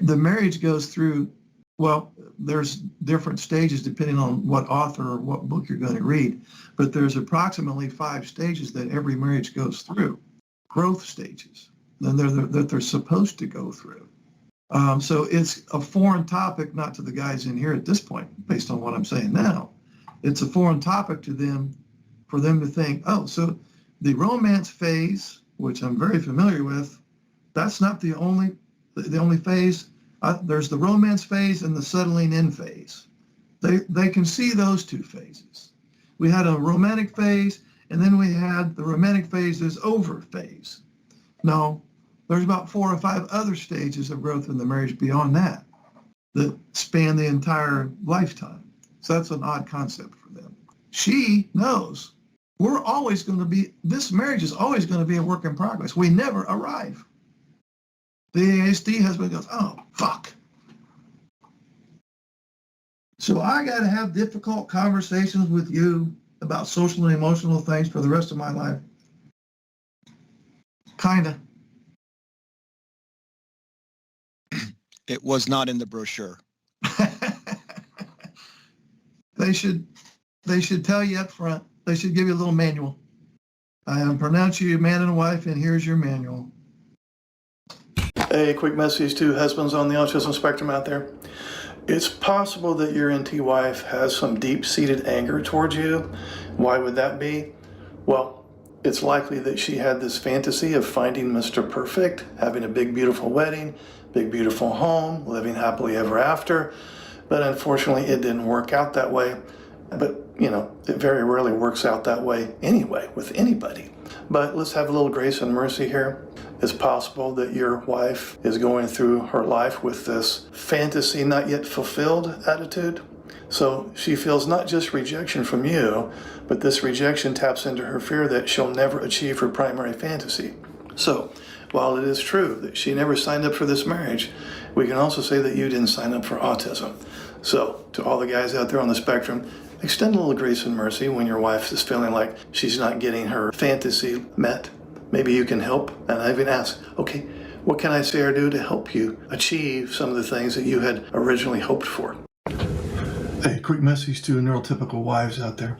The marriage goes through, well, there's different stages depending on what author or what book you're going to read, but there's approximately 5 stages that every marriage goes through, growth stages that they're supposed to go through. So it's a foreign topic, not to the guys in here at this point, based on what I'm saying now. It's a foreign topic to them, for them to think, oh, so the romance phase, which I'm very familiar with, that's not the only phase. There's the romance phase and the settling in phase. They can see those 2 phases. We had a romantic phase, and then we had the romantic phase is over phase. No, there's about 4 or 5 other stages of growth in the marriage beyond that span the entire lifetime. So that's an odd concept for them. She knows we're always going to be, this marriage is always going to be a work in progress. We never arrive. The ASD husband goes, oh, fuck. So I got to have difficult conversations with you about social and emotional things for the rest of my life. Kinda. It was not in the brochure. They should tell you up front. They should give you a little manual. I pronounce you a man and a wife, and here's your manual. A quick message to husbands on the autism spectrum out there. It's possible that your NT wife has some deep-seated anger towards you. Why would that be? Well, it's likely that she had this fantasy of finding Mr. Perfect, having a big, beautiful wedding, big, beautiful home, living happily ever after. But unfortunately, it didn't work out that way. But, you know, it very rarely works out that way anyway with anybody. But let's have a little grace and mercy here. It's possible that your wife is going through her life with this fantasy not yet fulfilled attitude. So she feels not just rejection from you, but this rejection taps into her fear that she'll never achieve her primary fantasy. So while it is true that she never signed up for this marriage, we can also say that you didn't sign up for autism. So to all the guys out there on the spectrum, extend a little grace and mercy when your wife is feeling like she's not getting her fantasy met. Maybe you can help, and I even ask, okay, what can I say or do to help you achieve some of the things that you had originally hoped for? Hey, quick message to neurotypical wives out there.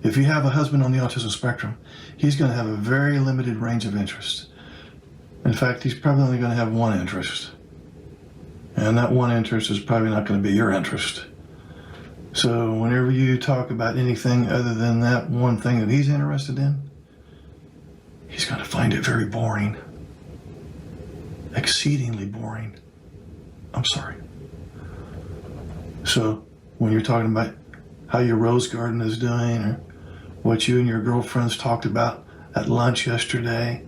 If you have a husband on the autism spectrum, he's going to have a very limited range of interest. In fact, he's probably only going to have one interest. And that one interest is probably not going to be your interest. So whenever you talk about anything other than that one thing that he's interested in, he's going to find it very boring. Exceedingly boring. I'm sorry. So when you're talking about how your rose garden is doing, or what you and your girlfriends talked about at lunch yesterday,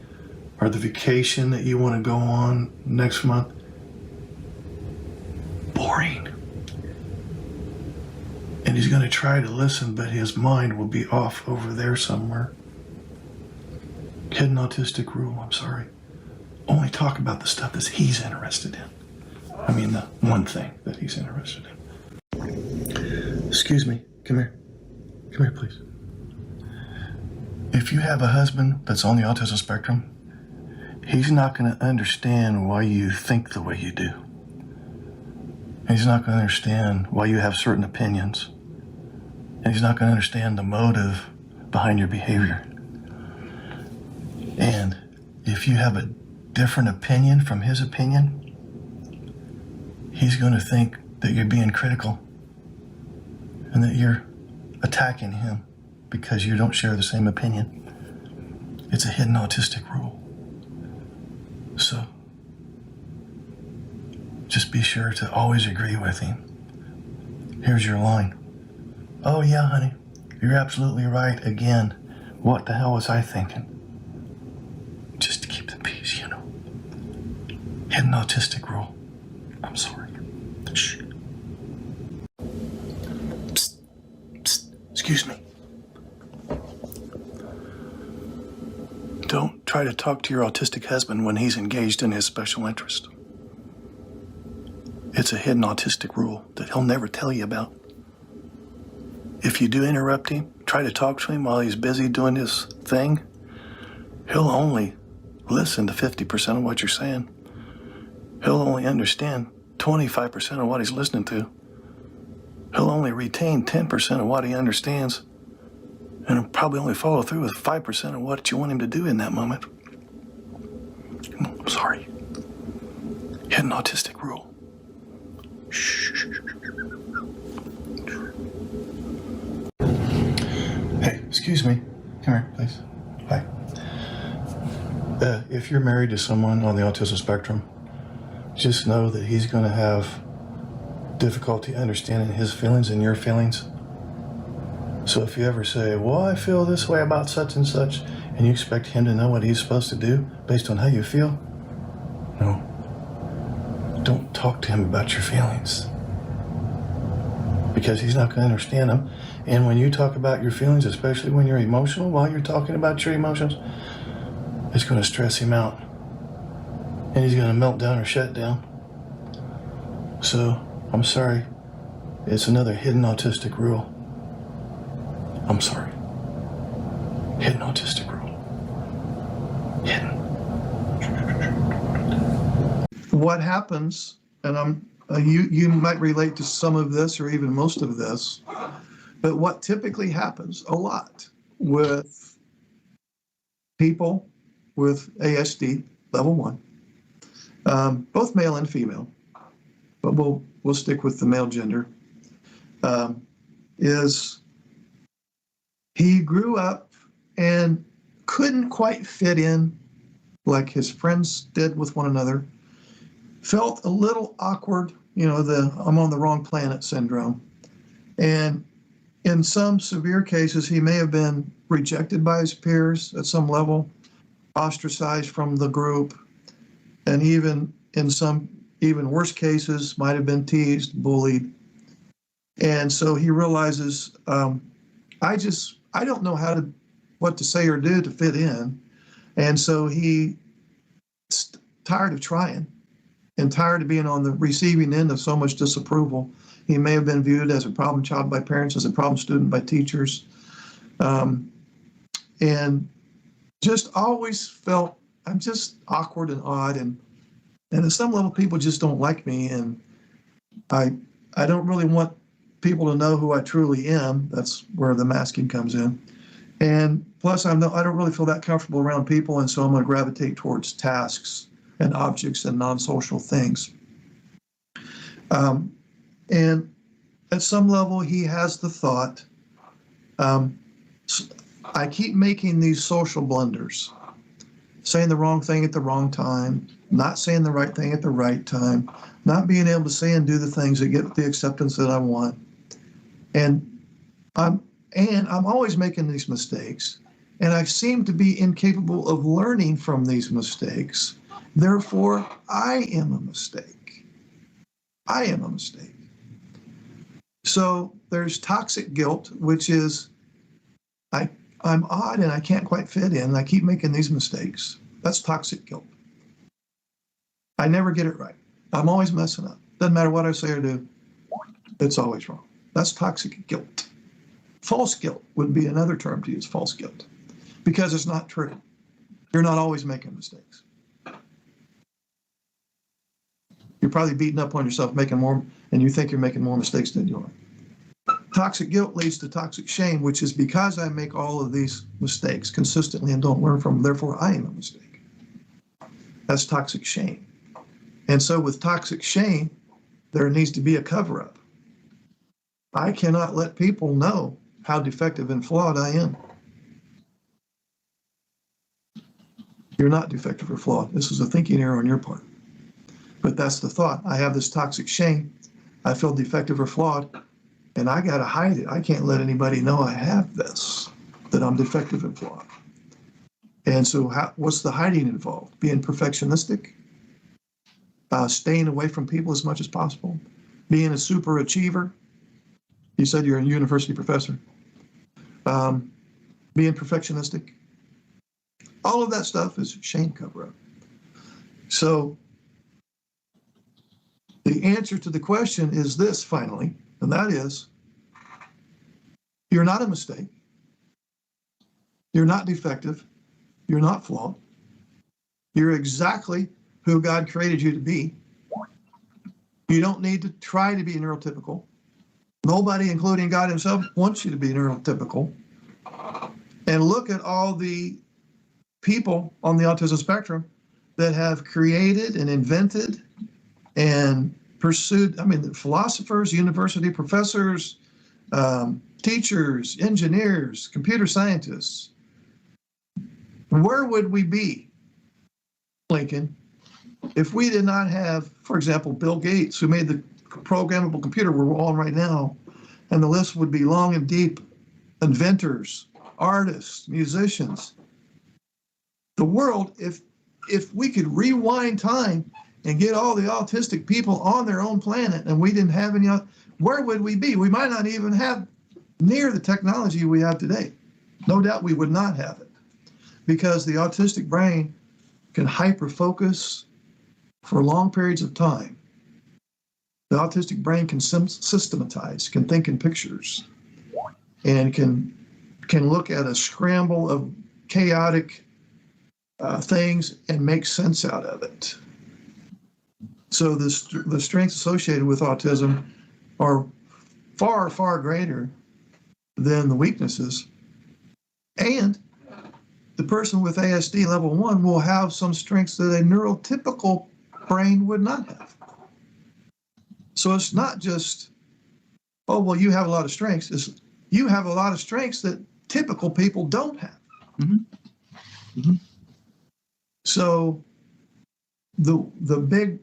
or the vacation that you want to go on next month, boring. And he's going to try to listen, but his mind will be off over there somewhere. Hidden autistic rule, I'm sorry. Only talk about the stuff that he's interested in. I mean, the one thing that he's interested in. Excuse me, come here. Come here, please. If you have a husband that's on the autism spectrum, he's not going to understand why you think the way you do. He's not going to understand why you have certain opinions. And he's not going to understand the motive behind your behavior. And if you have a different opinion from his opinion, he's going to think that you're being critical and that you're attacking him because you don't share the same opinion. It's a hidden autistic rule. So just be sure to always agree with him. Here's your line. Oh yeah, honey, you're absolutely right again. What the hell was I thinking? Just to keep the peace, you know. Hidden autistic rule. I'm sorry. Shh. Psst. Psst. Excuse me. Don't try to talk to your autistic husband when he's engaged in his special interest. It's a hidden autistic rule that he'll never tell you about. If you do interrupt him, try to talk to him while he's busy doing his thing, he'll only listen to 50% of what you're saying. He'll only understand 25% of what he's listening to. He'll only retain 10% of what he understands, and he'll probably only follow through with 5% of what you want him to do in that moment. I'm sorry. Hidden autistic rule. Shh. Hey, excuse me. Come here, please. Hi. If you're married to someone on the autism spectrum, just know that he's going to have difficulty understanding his feelings and your feelings. So if you ever say, well, I feel this way about such and such, and you expect him to know what he's supposed to do based on how you feel, no. Don't talk to him about your feelings, because he's not going to understand them. And when you talk about your feelings, especially when you're emotional, while you're talking about your emotions, it's going to stress him out, and he's going to melt down or shut down. So I'm sorry, it's another hidden autistic rule. I'm sorry. Hidden autistic rule. Hidden. What happens, and you might relate to some of this or even most of this, but what typically happens a lot with people with ASD level 1, both male and female, but we'll stick with the male gender, is he grew up and couldn't quite fit in like his friends did with one another, felt a little awkward, the I'm on the wrong planet syndrome. And in some severe cases, he may have been rejected by his peers at some level, ostracized from the group, and even in some even worse cases, might have been teased, bullied. And so he realizes, I don't know what to say or do to fit in. And so he's tired of trying and tired of being on the receiving end of so much disapproval. He may have been viewed as a problem child by parents, as a problem student by teachers, and just always felt I'm just awkward and odd, and at some level people just don't like me, and I don't really want people to know who I truly am. That's where the masking comes in. And plus, I don't really feel that comfortable around people, and so I'm going to gravitate towards tasks and objects and non-social things. And at some level, he has the thought, I keep making these social blunders, saying the wrong thing at the wrong time, not saying the right thing at the right time, not being able to say and do the things that get the acceptance that I want. And I'm always making these mistakes, and I seem to be incapable of learning from these mistakes. Therefore, I am a mistake. I am a mistake. So there's toxic guilt, which is I'm odd and I can't quite fit in. I keep making these mistakes. That's toxic guilt. I never get it right. I'm always messing up. Doesn't matter what I say or do. It's always wrong. That's toxic guilt. False guilt would be another term to use, false guilt, because it's not true. You're not always making mistakes. You're probably beating up on yourself, making more, and you think you're making more mistakes than you are. Toxic guilt leads to toxic shame, which is because I make all of these mistakes consistently and don't learn from them, therefore I am a mistake. That's toxic shame. And so with toxic shame, there needs to be a cover-up. I cannot let people know how defective and flawed I am. You're not defective or flawed. This is a thinking error on your part. But that's the thought. I have this toxic shame. I feel defective or flawed, and I got to hide it. I can't let anybody know I have this, that I'm defective and flawed. And so what's the hiding involved? Being perfectionistic, staying away from people as much as possible, being a super achiever. You said you're a university professor. Being perfectionistic. All of that stuff is shame cover-up. So the answer to the question is this, finally, and that is, you're not a mistake. You're not defective. You're not flawed. You're exactly who God created you to be. You don't need to try to be neurotypical. Nobody, including God himself, wants you to be neurotypical. And look at all the people on the autism spectrum that have created and invented and pursued, I mean, the philosophers, university professors, teachers, engineers, computer scientists. Where would we be, Lincoln, if we did not have, for example, Bill Gates, who made the programmable computer we're on right now, and the list would be long and deep, inventors, artists, musicians. The world, if we could rewind time and get all the autistic people on their own planet and we didn't have any, where would we be? We might not even have near the technology we have today. No doubt we would not have it, because the autistic brain can hyper-focus for long periods of time. The autistic brain can systematize, can think in pictures, and can look at a scramble of chaotic things and make sense out of it. So the strengths associated with autism are far, far greater than the weaknesses. And the person with ASD level 1 will have some strengths that a neurotypical brain would not have. So it's not just, oh, well, you have a lot of strengths. It's, you have a lot of strengths that typical people don't have. Mm-hmm. Mm-hmm. So the big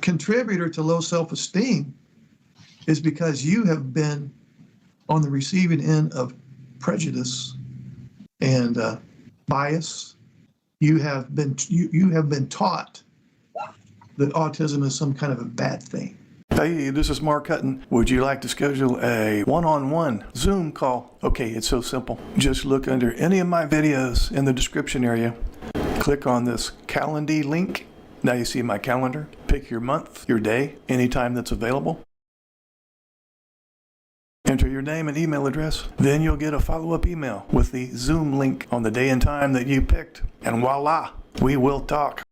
contributor to low self-esteem is because you have been on the receiving end of prejudice and bias. You have been taught that autism is some kind of a bad thing. Hey, this is Mark Hutten. Would you like to schedule a one-on-one Zoom call? Okay, it's so simple. Just look under any of my videos in the description area. Click on this Calendly link. Now you see my calendar. Pick your month, your day, anytime that's available. Enter your name and email address. Then you'll get a follow-up email with the Zoom link on the day and time that you picked. And voila, we will talk.